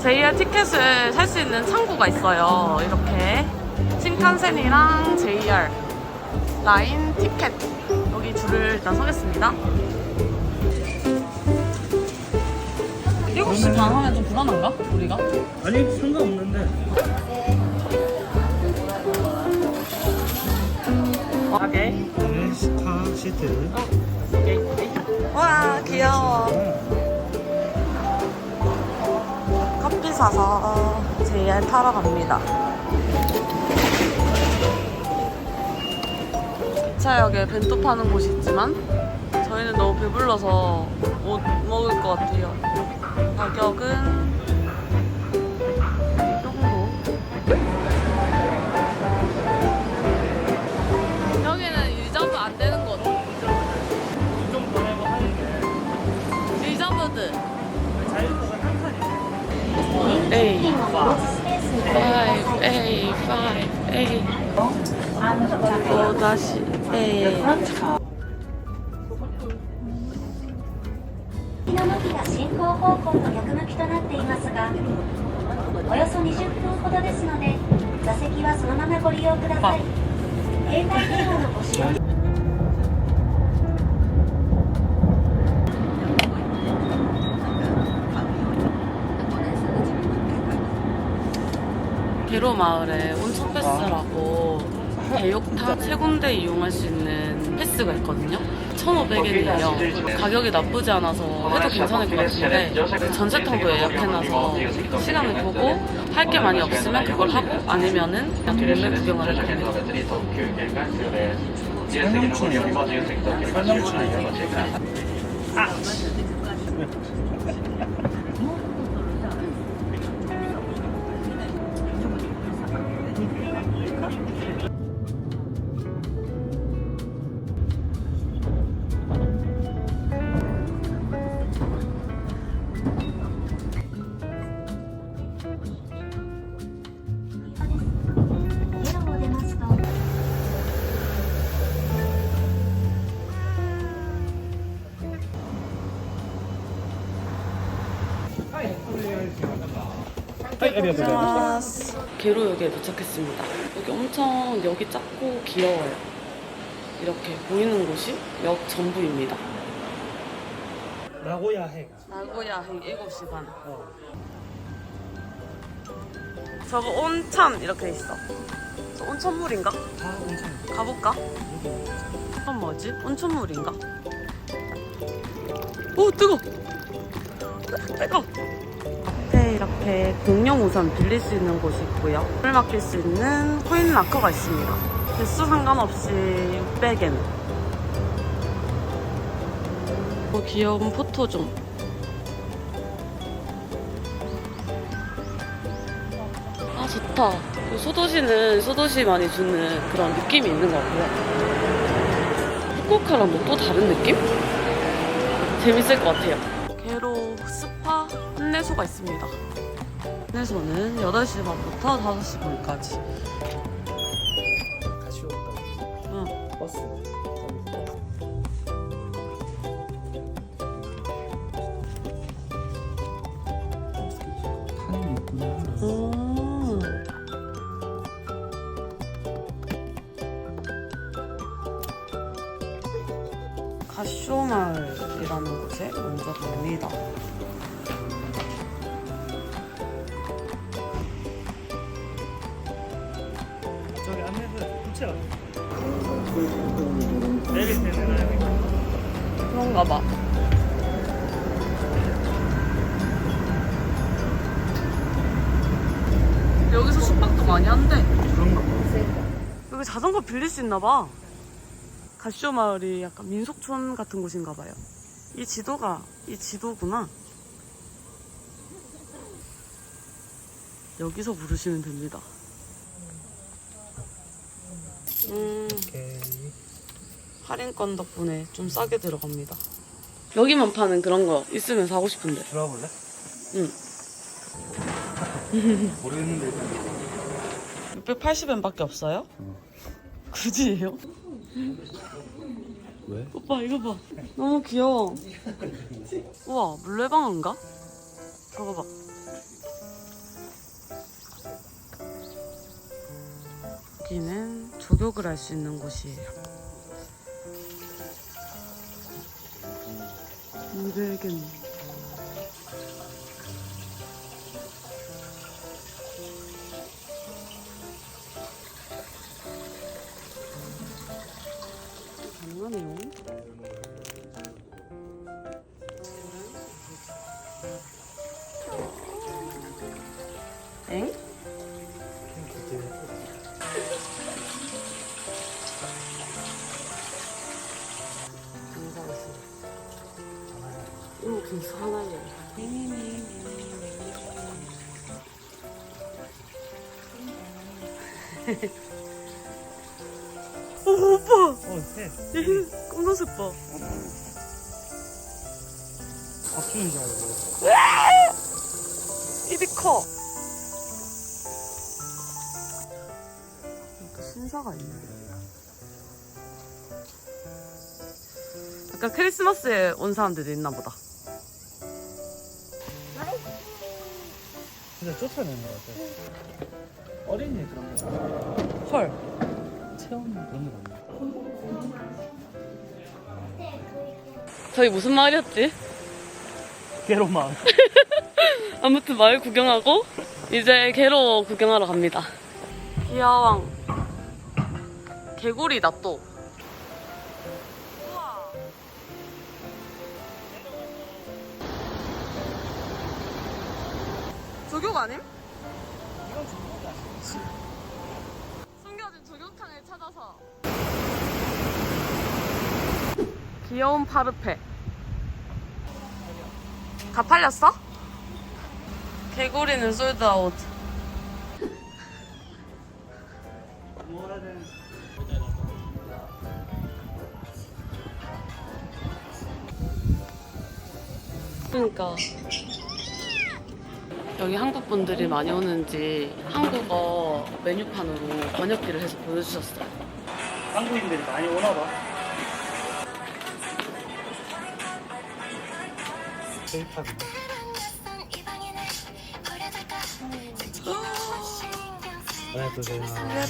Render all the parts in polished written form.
JR 티켓을 살 수 있는 창구가 있어요. 이렇게 신칸센이랑 JR 라인 티켓 여기 줄을 일단 서겠습니다. 7시 반 하면 좀 불안한가? 우리가? 아니 상관없는데. 오케이. 네, 카 시트. 와 귀여워. 커피 사서 JR 타러 갑니다. 기차역에 벤또 파는 곳이 있지만 저희는 너무 배불러서 못 먹을 것 같아요. 가격은 이 정도. 여기는 리저브 안 되는 곳. 좀 보내고 하는데 리저브드. 자유도가 한 칸이네. A 5 A 5 A 5 다시 A の向きが進行方向と逆向きとなっていますが、およそ20分ほどですので、座席はそのままご利用ください。携帯電話のご使用 게로마을에 온천 패스라고 대욕탕 세 군데 이용할 수 있는 패스가 있거든요. 1,500엔이에요. 가격이 나쁘지 않아서 해도 괜찮을 것 같은데 전세탕도 예약해놔서 시간을 보고 할 게 많이 없으면 그걸 하고 아니면은 그냥 동네 구경을 할 겁니다. 게로역에 도착했습니다. 여기 엄청 역이 작고 귀여워요. 이렇게 보이는 곳이 역 전부입니다. 나고야행. 나고야행 7시 반. 저거 온천 이렇게 있어. 저 온천물인가? 다 온천. 가볼까? 이건 뭐지? 온천물인가? 오 뜨거! 뜨거! 앞에 이렇게 공룡 우산 빌릴 수 있는 곳이 있고요. 물 맡길 수 있는 코인 락커가 있습니다. 개수 상관없이 600엔. 귀여운 포토 좀. 아 좋다. 소도시는 소도시 많이 주는 그런 느낌이 있는 것 같고요. 후쿠오카랑 뭐 또 다른 느낌? 재밌을 것 같아요. 게로 스파 안내소가 있습니다. 안내소는 8시 반부터 5시 반까지. 가시오다. 응. 버스. 칸이 있구나. 가쇼마을이라는 곳에 먼저 갑니다. 저기 안내서 붙여. 내릴 때는 아니고. 그런가 봐. 여기서 숙박도 많이 한대. 그런가 봐. 여기 자전거 빌릴 수 있나 봐. 가쇼 마을이 약간 민속촌 같은 곳인가 봐요. 이 지도구나. 여기서 부르시면 됩니다. 오케이. 할인권 덕분에 좀 싸게 들어갑니다. 여기만 파는 그런 거 있으면 사고 싶은데. 들어볼래? 응. 모르겠는데. 680엔밖에 없어요? 굳이예요? 왜? 오빠 이거 봐. 너무 귀여워. 우와 물레방아인가? 저거 봐. 여기는 조격을 할 수 있는 곳이에요. 200엔. 가능하네요. 엥? 이거 진짜 하나예요. 오빠! 셋. 검정색 봐. 밥 주는 줄 알고. 입이 커. 이렇게 신사가 있네. 약간 크리스마스에 온 사람들도 있나 보다. 진짜 쫓아내는 것 같아. 어린이 그런 거. 헐. 체험 그런 거 아니야? 저희 무슨 마을이었지? 게로마. 아무튼 마을 구경하고 이제 개로 구경하러 갑니다. 기아왕. 개구리다 또. 우와. 조격 아님? 이건 중국이 아니야. 숨겨진 조격탕을 찾아서. 귀여운 파르페. 다 팔렸어? 개구리는 솔드아웃. 뭐라든. 그러니까 여기 한국 분들이 많이 오는지 한국어 메뉴판으로 번역기를 해서 보여주셨어요. 한국인들이 많이 오나 봐. 데이터비.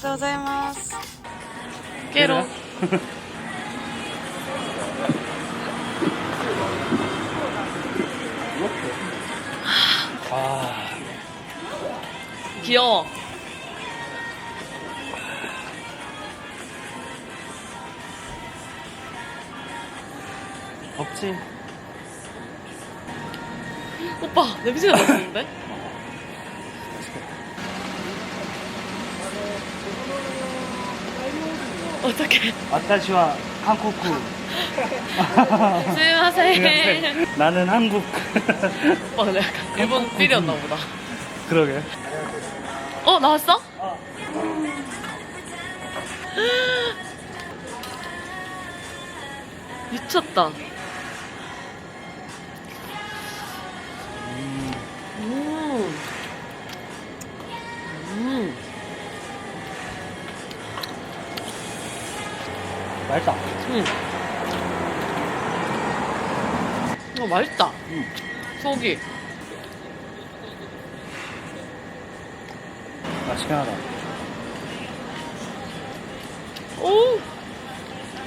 고자이마스. 깨로. 아, 귀여워. 없지. 오빠 냄새가 나는데? 어떡해. 아타시와 한국구. 스미마셍. 나는 한국. 오빠 근데 약간 일본 삘이었나 보다. 그러게. 나왔어? 미쳤다. 맛있다. 맛있다. 속이. 맛있긴 하다. 오!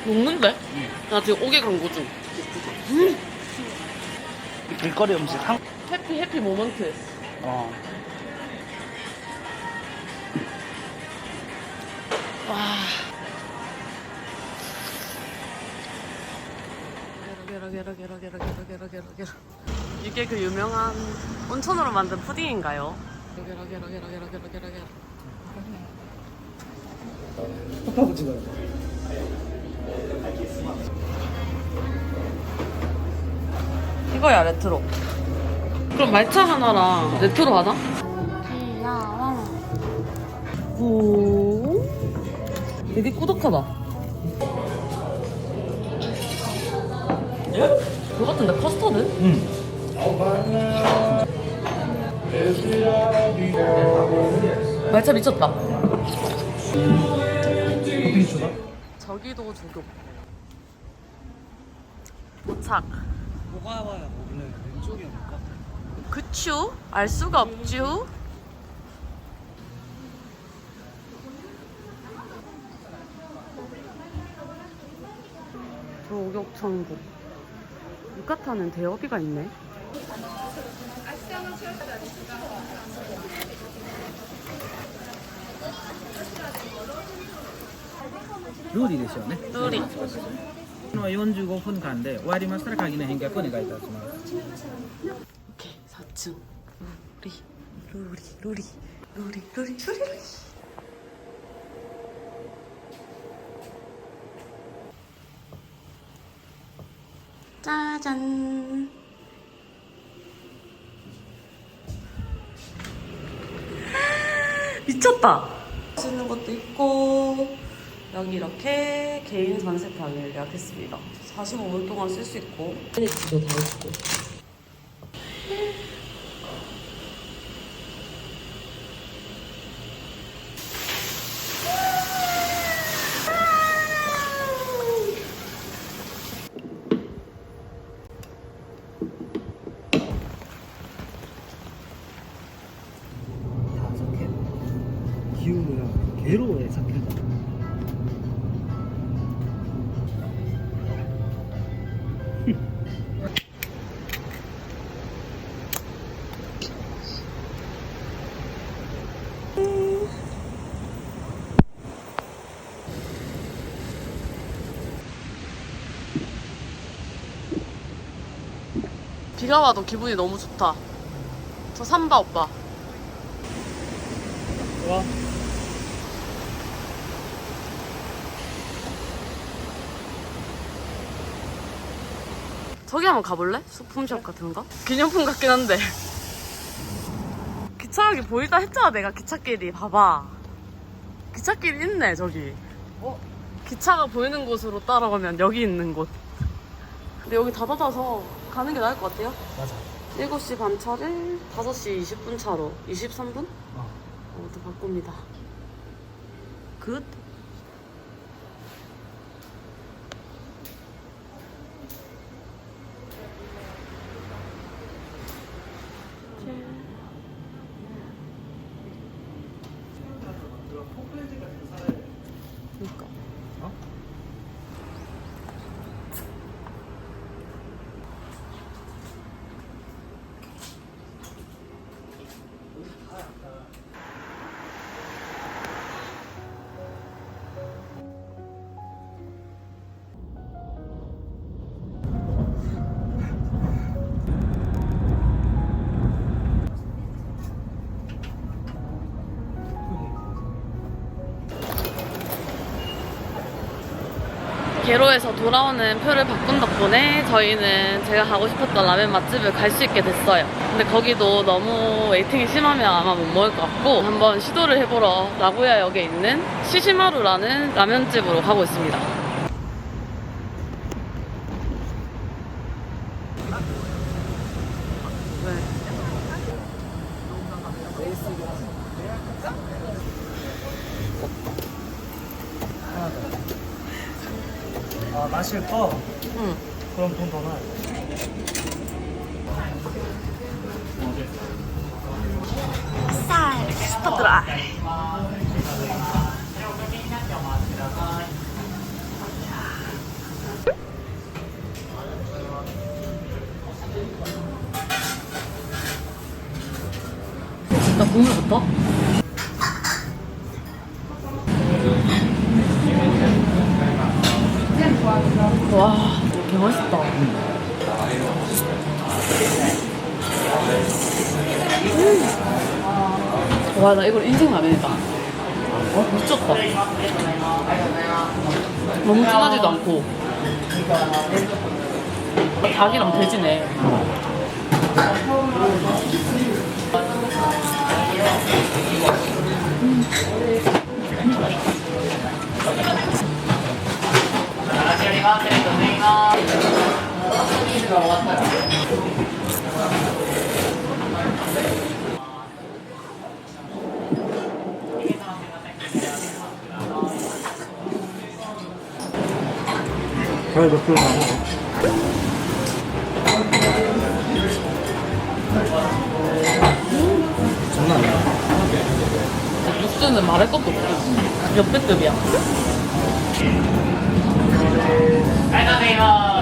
녹는데? 나 지금 오개 광고 중. 길거리 음식 한. 해피 모먼트. 어. 와. 게러. 이게 그 유명한 온천으로 만든 푸딩인가요? 게러. 톡하고 찍어요. 이거야 레트로. 그럼 말차 하나랑 레트로 하나? 오. 되게 꾸덕하다. 그거 같은데 커스터드? 응. 말차 미쳤다. 토핑 추가? 저기도 조교. 도착. 뭐가 와야 원래 왼쪽이었을까? 그쵸? 알 수가 없죠? 가격 천국. 유카타는 대여비가 있네. 루리 ですよね。 루리. 45分間で終わりましたら鍵の返却お願いいたします。 오케이 4층. 루리. 짜잔. 미쳤다. 맛있는 것도 있고 여기 이렇게 개인 전세탕을 예약했습니다. 45분 동안 쓸 수 있고 팬리티도 다 있고. 다 적혀. 기후랑 개로에 적혀져. 비가 와도 기분이 너무 좋다. 저 삼바 오빠. 좋아. 저기 한번 가볼래? 소품샵 같은 거? 기념품 같긴 한데. 기차역이 보이다 했잖아, 내가 기찻길이. 봐봐. 기찻길이 있네, 저기. 기차가 보이는 곳으로 따라가면 여기 있는 곳. 근데 여기 다 닫아서 가는 게 나을 것 같아요. 맞아. 7시 반 차를 5시 20분 차로 23분? 또 바꿉니다. 굿. 그러니까. 어? 개로에서 돌아오는 표를 바꾼 덕분에 저희는 제가 가고 싶었던 라멘 맛집을 갈 수 있게 됐어요. 근데 거기도 너무 웨이팅이 심하면 아마 못 먹을 것 같고 한번 시도를 해보러 나고야역에 있는 시시마루라는 라면집으로 가고 있습니다. 아, 마실 거? 응. 그럼 돈 더 넣어야 돼. 쌀 슈퍼드라이. 나 국물부터? 와, 되게 맛있다. 와, 나 이걸 인생 라면이다. 미쳤다. 너무 진하지도 않고. 닭이랑 돼지네. 그래, 몇 킬로 남아? 장난 아니야. 육수는 말할 것도 없어. 몇 배급이야? ありがとうございます。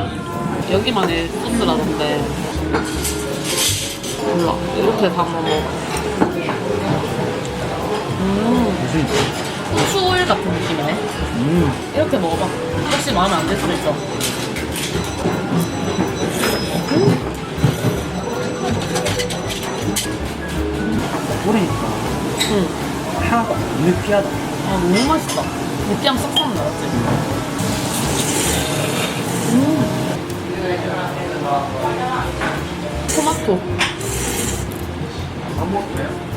여기만의 소스라던데 몰라. 이렇게 담아 먹어. 후추오일 같은 느낌이네. 이렇게 먹어봐. 혹시 마음에 안 들 수도 있어. 오래니까 응. 하나도 안 느끼하다. 아, 너무 맛있다. 느끼함 싹 싹 나왔지? 토마토. 안 먹어요?